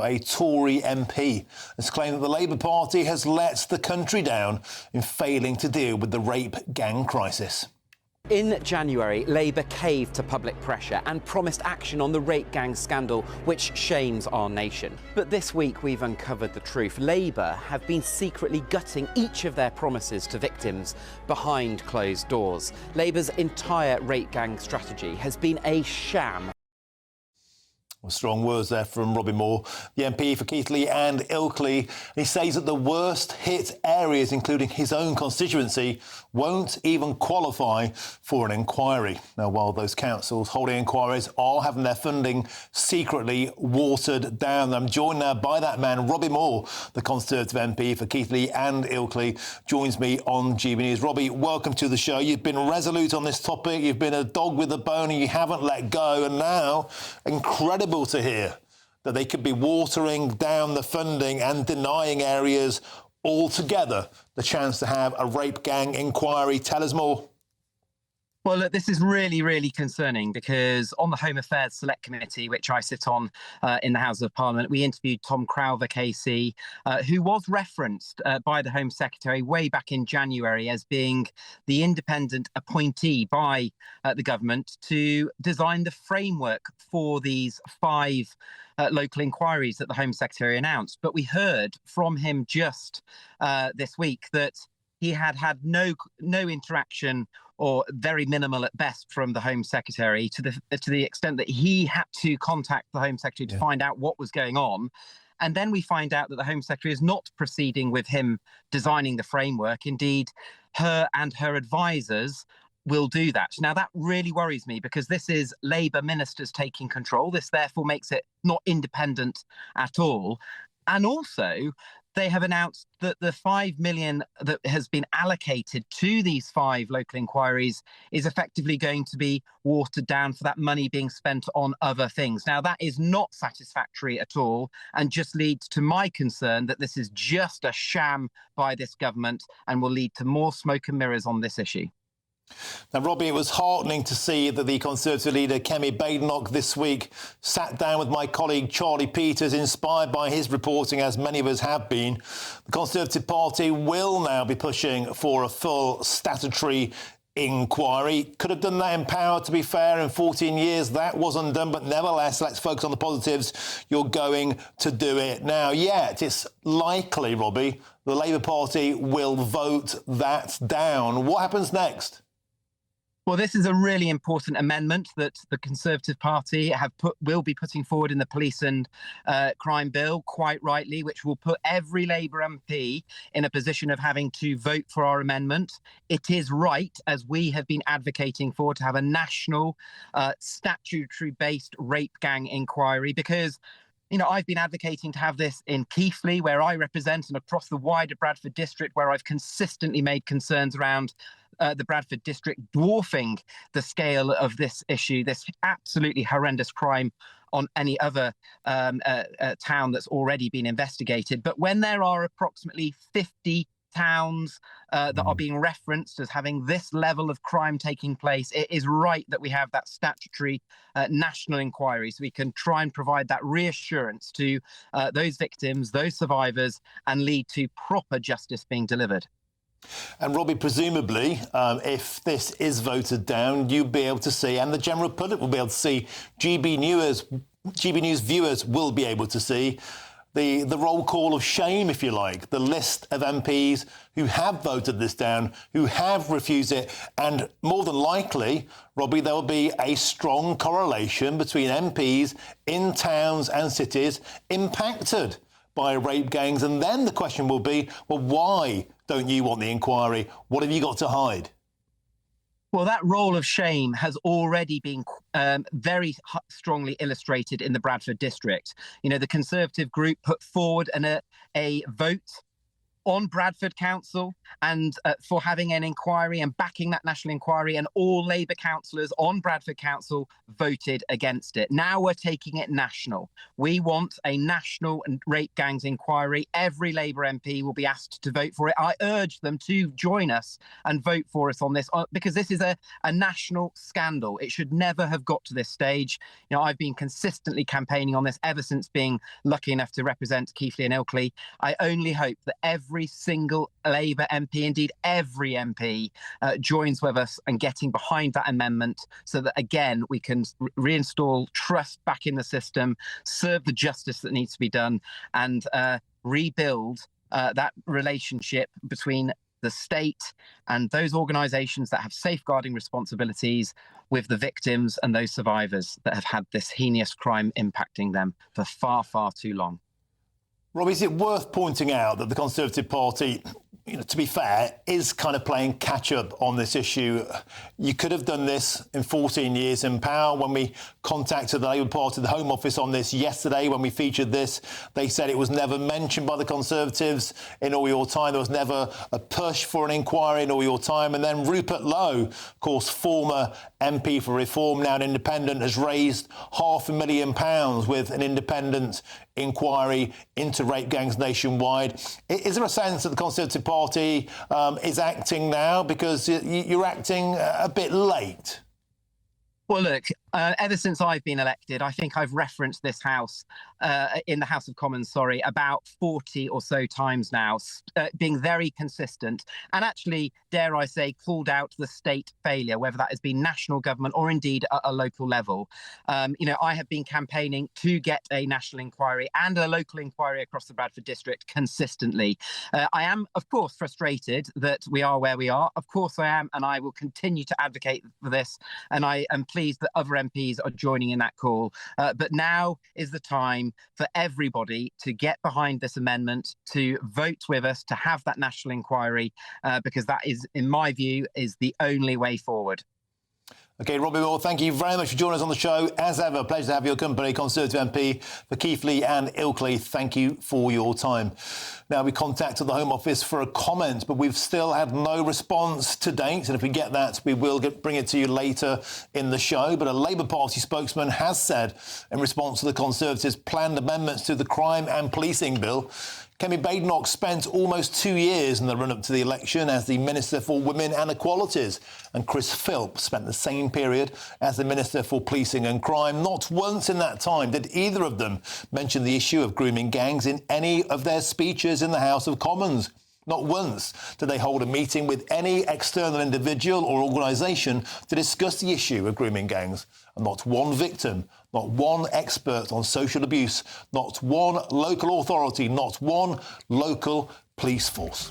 a Tory MP, has claimed that the Labour Party has let the country down in failing to deal with the rape gang crisis. In January, Labour caved to public pressure and promised action on the rape gang scandal, which shames our nation. But this week we've uncovered the truth. Labour have been secretly gutting each of their promises to victims behind closed doors. Labour's entire rape gang strategy has been a sham. Well, strong words there from Robbie Moore, the MP for Keighley and Ilkley. He says that the worst hit areas, including his own constituency, won't even qualify for an inquiry. Now, while those councils holding inquiries are having their funding secretly watered down. I'm joined now by that man, Robbie Moore, the Conservative MP for Keighley and Ilkley, joins me on GB News. Robbie, welcome to the show. You've been resolute on this topic. You've been a dog with a bone and you haven't let go. And now, incredible to hear that they could be watering down the funding and denying areas altogether the chance to have a rape gang inquiry. Tell us more. Well, look, this is really, really concerning because on the Home Affairs Select Committee, which I sit on in the House of Parliament, we interviewed Tom Crowther KC, who was referenced by the Home Secretary way back in January as being the independent appointee by the government to design the framework for these 5 local inquiries that the Home Secretary announced. But we heard from him just this week that he had no interaction, or very minimal at best, from the Home Secretary, to the extent that he had to contact the Home Secretary to find out what was going on. And then we find out that the Home Secretary is not proceeding with him designing the framework. Indeed, her and her advisors will do that. Now, that really worries me because this is Labour ministers taking control. This therefore makes it not independent at all. And also, they have announced that the 5 million that has been allocated to these 5 local inquiries is effectively going to be watered down for that money being spent on other things. Now, that is not satisfactory at all and just leads to my concern that this is just a sham by this government and will lead to more smoke and mirrors on this issue. Now, Robbie, it was heartening to see that the Conservative leader, Kemi Badenoch, this week sat down with my colleague Charlie Peters, inspired by his reporting, as many of us have been. The Conservative Party will now be pushing for a full statutory inquiry. Could have done that in power, to be fair, in 14 years. That wasn't done, but nevertheless, let's focus on the positives. You're going to do it now. Yet it's likely, Robbie, the Labour Party will vote that down. What happens next? Well, this is a really important amendment that the Conservative Party will be putting forward in the police and crime bill, quite rightly, which will put every Labour MP in a position of having to vote for our amendment. It is right, as we have been advocating for, to have a national statutory-based rape gang inquiry because, you know, I've been advocating to have this in Keighley, where I represent, and across the wider Bradford district, where I've consistently made concerns around the Bradford district dwarfing the scale of this issue, this absolutely horrendous crime, on any other town that's already been investigated. But when there are approximately 50 towns that are being referenced as having this level of crime taking place, it is right that we have that statutory national inquiry so we can try and provide that reassurance to those victims, those survivors, and lead to proper justice being delivered. And Robbie, presumably, if this is voted down, you'll be able to see, and the general public will be able to see, GB News viewers will be able to see the roll call of shame, if you like, the list of MPs who have voted this down, who have refused it. And more than likely, Robbie, there will be a strong correlation between MPs in towns and cities impacted by rape gangs. And then the question will be, well, why don't you want the inquiry? What have you got to hide? Well, that role of shame has already been very strongly illustrated in the Bradford district. You know, the Conservative group put forward a vote on Bradford Council and for having an inquiry and backing that national inquiry, and all Labour councillors on Bradford Council voted against it. Now we're taking it national. We want a national rape gangs inquiry. Every Labour MP will be asked to vote for it. I urge them to join us and vote for us on this, because this is a national scandal. It should never have got to this stage. You know, I've been consistently campaigning on this ever since being lucky enough to represent Keighley and Ilkley. I only hope that every single Labour MP, indeed every MP, joins with us and getting behind that amendment, so that again we can reinstall trust back in the system, serve the justice that needs to be done, and rebuild that relationship between the state and those organisations that have safeguarding responsibilities with the victims and those survivors that have had this heinous crime impacting them for far, far too long. Robbie, is it worth pointing out that the Conservative Party, to be fair, is kind of playing catch-up on this issue? You could have done this in 14 years in power. When we contacted the Labour Party, the Home Office, on this yesterday, when we featured this, they said it was never mentioned by the Conservatives in all your time. There was never a push for an inquiry in all your time. And then Rupert Lowe, of course, former MP for Reform, now an independent, has raised £500,000 with an independent inquiry into rape gangs nationwide. Is there a sense that the Conservative Party is acting now because you're acting a bit late? Well, look, ever since I've been elected, I think I've referenced this House, in the House of Commons, about 40 or so times now, being very consistent and actually, dare I say, called out the state failure, whether that has been national government or indeed a local level. I have been campaigning to get a national inquiry and a local inquiry across the Bradford district consistently. I am, of course, frustrated that we are where we are. Of course I am, and I will continue to advocate for this. And I am pleased that other MPs are joining in that call. But now is the time for everybody to get behind this amendment, to vote with us, to have that national inquiry, because that is, in my view, is the only way forward. OK, Robbie Moore, thank you very much for joining us on the show. As ever, a pleasure to have your company, Conservative MP for Keighley and Ilkley. Thank you for your time. Now, we contacted the Home Office for a comment, but we've still had no response to date. And if we get that, we will bring it to you later in the show. But a Labour Party spokesman has said, in response to the Conservatives' planned amendments to the Crime and Policing Bill, Kemi Badenoch spent almost 2 years in the run-up to the election as the Minister for Women and Equalities, and Chris Philp spent the same period as the Minister for Policing and Crime. Not once in that time did either of them mention the issue of grooming gangs in any of their speeches in the House of Commons. Not once did they hold a meeting with any external individual or organisation to discuss the issue of grooming gangs. And not one victim, not one expert on social abuse, not one local authority, not one local police force.